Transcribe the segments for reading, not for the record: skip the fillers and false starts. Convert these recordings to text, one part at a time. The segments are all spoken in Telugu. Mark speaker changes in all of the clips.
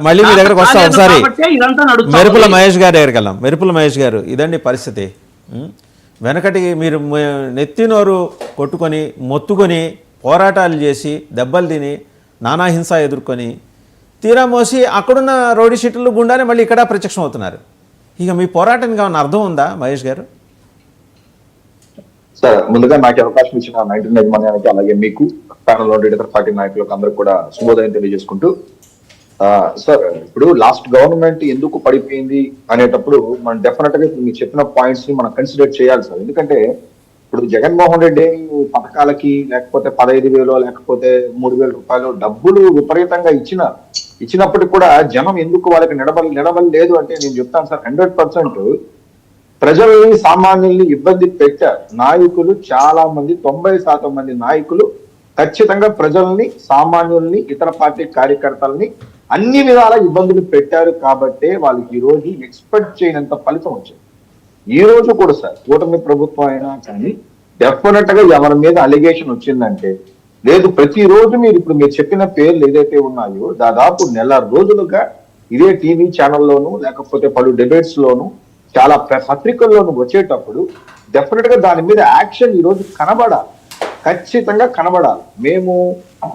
Speaker 1: మళ్ళీ మీ దగ్గరకు వస్తాం ఒకసారి.
Speaker 2: ఇదంతా నడుస్తుంది.
Speaker 1: మెరుపుల మహేష్ గారి దగ్గరికి వెళ్దాం. మెరుపుల మహేష్ గారు, ఇదండి పరిస్థితి. వెనకటి మీరు నెత్తినోరు కొట్టుకొని మొత్తుకొని పోరాటాలు చేసి దెబ్బలు తిని నానా హింస ఎదుర్కొని తీరా మోసి అక్కడున్న రౌడీ షీట్లు గుండానే మళ్ళీ ఇక్కడ ప్రత్యక్షం అవుతున్నారు. ఇక మీ పోరాటానికి ఏమైనా అర్థం ఉందా మహేష్ గారు?
Speaker 3: సార్, ముందుగా నాకు అవకాశం ఇచ్చిన 19 యజమాన్యానికి, అలాగే మీకు ప్యానల్లో ఇతర పార్టీ నాయకులకు అందరూ కూడా శుభోదయం తెలియజేసుకుంటూ, సార్ ఇప్పుడు లాస్ట్ గవర్నమెంట్ ఎందుకు పడిపోయింది అనేటప్పుడు మనం డెఫినెట్ గా ఇప్పుడు మీరు చెప్పిన పాయింట్స్ ని మనం కన్సిడర్ చేయాలి సార్. ఎందుకంటే ఇప్పుడు జగన్మోహన్ రెడ్డి పథకాలకి లేకపోతే 15,000 లేకపోతే 3,000 రూపాయలు డబ్బులు విపరీతంగా ఇచ్చినప్పటికీ కూడా జనం ఎందుకు వాళ్ళకి నిలబడలేదు అంటే నేను చెప్తాను సార్, 100% ప్రజల్ని సామాన్యుల్ని ఇబ్బంది పెట్టారు నాయకులు. చాలా మంది 90% మంది నాయకులు ఖచ్చితంగా ప్రజల్ని, సామాన్యుల్ని, ఇతర పార్టీ కార్యకర్తల్ని అన్ని విధాల ఇబ్బందులు పెట్టారు. కాబట్టే వాళ్ళకి ఈ రోజు ఎక్స్పెక్ట్ చేయనంత ఫలితం వచ్చింది. ఈ రోజు కూడా సార్ కూటమి ప్రభుత్వం అయినా కానీ డెఫినెట్ గా ఎవరి మీద అలిగేషన్ వచ్చిందంటే లేదు, ప్రతిరోజు ఇప్పుడు మీరు చెప్పిన పేర్లు ఏదైతే ఉన్నాయో దాదాపు నెల రోజులుగా ఇదే టీవీ ఛానల్లోనూ లేకపోతే పలు డిబేట్స్ లోను చాలా పత్రికల్లోనూ వచ్చేటప్పుడు డెఫినెట్ గా దాని మీద యాక్షన్ ఈ రోజు కనబడాలి, ఖచ్చితంగా కనబడాలి. మేము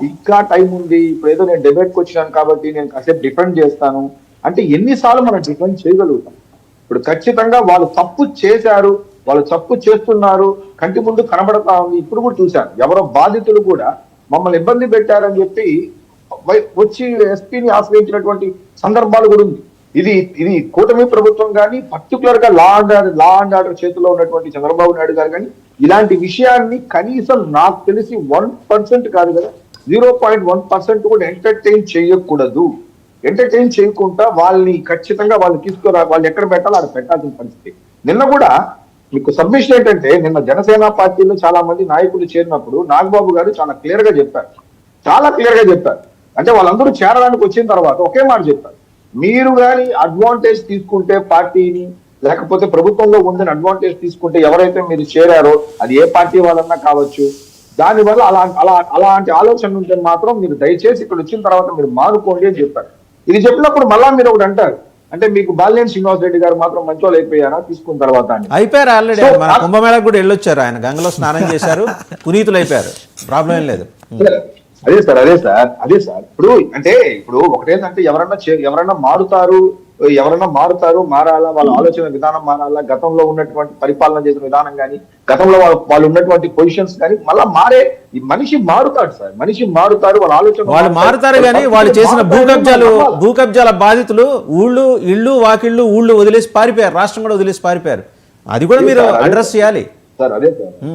Speaker 3: ఇంకా టైం ఉంది, ఇప్పుడు ఏదో నేను డిబేట్కి వచ్చినాను కాబట్టి నేను కాసేపు డిఫెండ్ చేస్తాను అంటే ఎన్నిసార్లు మనం డిఫెండ్ చేయగలుగుతాం? ఇప్పుడు ఖచ్చితంగా వాళ్ళు తప్పు చేశారు, వాళ్ళు తప్పు చేస్తున్నారు, కంటి ముందు కనబడతా ఉంది. ఇప్పుడు కూడా చూశాను, ఎవరో బాధితులు కూడా మమ్మల్ని ఇబ్బంది పెట్టారని చెప్పి వచ్చి ఎస్పీని ఆశ్రయించినటువంటి సందర్భాలు కూడా ఉంది. ఇది కూటమి ప్రభుత్వం కానీ పర్టికులర్ గా లా అండ్ ఆర్డర్ చేతిలో ఉన్నటువంటి చంద్రబాబు నాయుడు గారు కానీ ఇలాంటి విషయాన్ని కనీసం నాకు తెలిసి 1% కాదు కదా, 0.1% కూడా ఎంటర్టైన్ చేయకూడదు. ఎంటర్టైన్ చేయకుండా వాళ్ళని ఖచ్చితంగా వాళ్ళు తీసుకురా, వాళ్ళు ఎక్కడ పెట్టాలో అక్కడ పెట్టాల్సిన పరిస్థితి. నిన్న కూడా మీకు సబ్మిషన్ ఏంటంటే, నిన్న జనసేన పార్టీలో చాలా మంది నాయకులు చేరినప్పుడు నాగబాబు గారు చాలా క్లియర్ గా చెప్పారు. అంటే వాళ్ళందరూ చేరడానికి వచ్చిన తర్వాత ఒకే మాట చెప్పారు, మీరు కానీ అడ్వాంటేజ్ తీసుకుంటే పార్టీని, లేకపోతే ప్రభుత్వంలో ఉందని అడ్వాంటేజ్ తీసుకుంటే ఎవరైతే మీరు చేరారో అది ఏ పార్టీ వాళ్ళన్నా కావచ్చు, దానివల్ల అలాంటి ఆలోచన ఉంటే మాత్రం మీరు దయచేసి ఇక్కడ వచ్చిన తర్వాత మీరు మానుకోండి అని చెప్పారు. ఇది చెప్పినప్పుడు మళ్ళా మీరు ఒకటి అంటారు, అంటే మీకు బాలినేని శ్రీనివాస్ రెడ్డి గారు మాత్రం మంచోళ్ళు అయిపోయారా తీసుకున్న తర్వాత?
Speaker 1: అయిపోయారు ఆల్రెడీ. మన కుంభమేళకు కూడా వెళ్ళొచ్చారు, ఆయన గంగలో స్నానం చేశారు, పునీతులు అయిపోయారు, ప్రాబ్లం ఏం లేదు.
Speaker 3: అదే సార్ ఇప్పుడు ఒకటేంటంటే ఎవరన్నా మారుతారు, మారాలా, వాళ్ళ ఆలోచన విధానం మారాలా, గతంలో ఉన్నటువంటి పరిపాలన చేసిన విధానం కానీ, గతంలో వాళ్ళు ఉన్నటువంటి పొజిషన్స్ కానీ మళ్ళా మనిషి మారుతాడు సార్, వాళ్ళ ఆలోచన
Speaker 1: వాళ్ళు మారుతారు. కానీ వాళ్ళు చేసిన భూ కబ్జాల బాధితులు ఇళ్ళు వాకిళ్ళు ఊళ్ళు వదిలేసి పారిపోయారు, రాష్ట్రం కూడా వదిలేసి పారిపోయారు. అది కూడా మీరు అడ్రస్ చేయాలి
Speaker 3: సార్.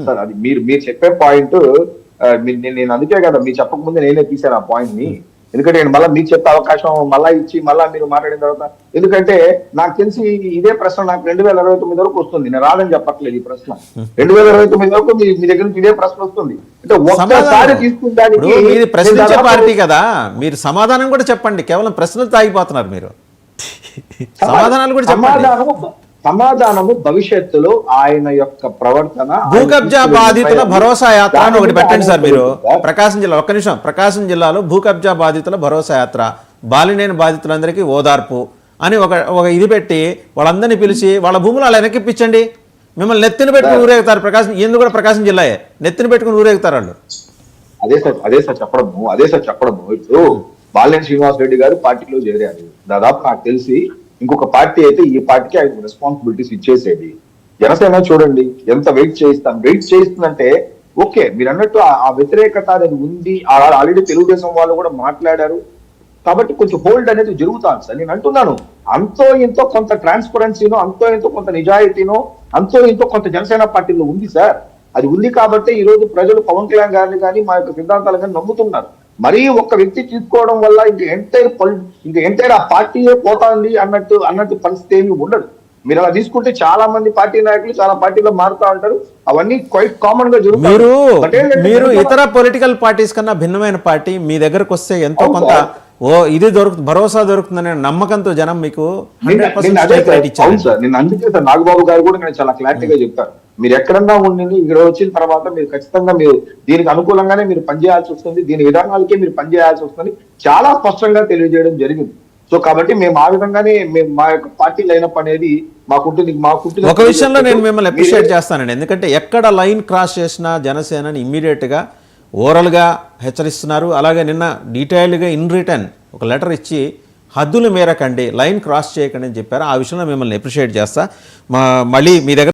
Speaker 3: సార్ అది మీరు చెప్పే పాయింట్ నేను అందుకే కదా మీరు చెప్పకముందే నేనే తీశాను ఆ పాయింట్ ని. ఎందుకంటే నేను మళ్ళీ మీకు చెప్పే అవకాశం మళ్ళీ ఇచ్చి మళ్ళీ మీరు మాట్లాడిన తర్వాత, ఎందుకంటే నాకు తెలిసి ఇదే ప్రశ్న నాకు 2029 వరకు వస్తుంది. నేను రాదని చెప్పట్లేదు, ఈ ప్రశ్న 2029 వరకు మీ దగ్గర నుంచి ఇదే ప్రశ్న వస్తుంది. అంటే ఒక్కసారి తీసుకుంటానికి
Speaker 1: ప్రశ్నించే పార్టీ కదా, మీరు సమాధానం కూడా చెప్పండి. కేవలం ప్రశ్నలు తాగిపోతున్నారు మీరు, సమాధానాలు కూడా చెప్పండి.
Speaker 3: సమాధానము భవిష్యత్తులో ఆయన యొక్క ప్రవర్తన.
Speaker 1: భూ కబ్జా బాధితుల భరోసా యాత్ర అని ఒకటి పెట్టండి సార్ మీరు. ప్రకాశం జిల్లా, ఒక్క నిమిషం, ప్రకాశం జిల్లాలో భూ కబ్జా బాధితుల భరోసా యాత్ర, బాలినేని బాధితులందరికీ ఓదార్పు అని ఒక ఇది పెట్టి వాళ్ళందరినీ పిలిచి వాళ్ళ భూములు అలా వెనక్కిప్పించండి. మిమ్మల్ని నెత్తిన పెట్టుకుని ఊరేగుతారు. ఎందుకు కూడా ప్రకాశం జిల్లాయే, నెత్తిన పెట్టుకుని ఊరేగుతారు వాళ్ళు.
Speaker 3: అదే సార్ చెప్పడము. ఇప్పుడు బాలినేని శ్రీనివాస్ రెడ్డి గారు పార్టీలో చేరారు, దాదాపు నాకు తెలిసి ఇంకొక పార్టీ అయితే ఈ పార్టీకి ఆయన రెస్పాన్సిబిలిటీస్ ఇచ్చేసేది. జనసేన చూడండి ఎంత వెయిట్ చేయిస్తుందంటే, ఓకే మీరు అన్నట్టు ఆ వ్యతిరేకత అనేది ఉంది, ఆల్రెడీ తెలుగుదేశం వాళ్ళు కూడా మాట్లాడారు కాబట్టి కొంచెం హోల్డ్ అనేది జరుగుతుంది సార్. నేను అంటున్నాను, అంతో ఇంతో కొంత ట్రాన్స్పరెన్సీనో, అంతో ఇంతో కొంత నిజాయితీనో, అంతో ఇంతో కొంత జనసేన పార్టీలో ఉంది సార్. అది ఉంది కాబట్టి ఈ రోజు ప్రజలు పవన్ కళ్యాణ్ గారిని కానీ మా యొక్క సిద్ధాంతాలు కానీ నమ్ముతున్నారు. మరీ ఒక్క వ్యక్తి తీసుకోవడం వల్ల ఇంకా ఎంటైర్ ఆ పార్టీయే పోతాంది అన్నట్టు పరిస్థితి ఏమి ఉండదు. మీరు అలా తీసుకుంటే చాలా మంది పార్టీ నాయకులు చాలా పార్టీలో మారుతా ఉంటారు, అవన్నీ క్వైట్ కామన్ గా జరుగుతాయి.
Speaker 1: మీరు ఇతర పొలిటికల్ పార్టీస్ కన్నా భిన్నమైన పార్టీ, మీ దగ్గరకు వస్తే ఎంతో కొంత ఇది భరోసా దొరుకుతుందనే నమ్మకంతో జనం మీకు 100% ఇచ్చారు.
Speaker 3: నేను అందుకే సార్ నాగబాబు గారు కూడా నేను చాలా క్లారిటీగా చెప్తారు, మీరు ఎక్కడన్నా ఉండి ఇక్కడ వచ్చిన తర్వాత మీరు ఖచ్చితంగా మీరు దీనికి అనుకూలంగానే మీరు పనిచేయాల్సి వస్తుంది, దీని విధానాలకే మీరు పనిచేయాల్సి వస్తుంది చాలా స్పష్టంగా తెలియజేయడం జరిగింది. సో కాబట్టి మేము ఆ విధంగానే మేము మా యొక్క పార్టీ లైనప్ అనేది మాకుంటుంది
Speaker 1: ఒక విషయంలో నేను మిమ్మల్ని అప్రిషియేట్ చేస్తానండి, ఎందుకంటే ఎక్కడ లైన్ క్రాస్ చేసినా జనసేనని ఇమ్మీడియట్గా ఓరల్గా హెచ్చరిస్తున్నారు. అలాగే నిన్న డీటెయిల్డ్గా ఇన్ రిటర్న్ ఒక లెటర్ ఇచ్చి హద్దులు మేరకండి, లైన్ క్రాస్ చేయకండి అని చెప్పారు. ఆ విషయంలో మిమ్మల్ని అప్రిషియేట్ చేస్తా. మళ్ళీ మీ దగ్గర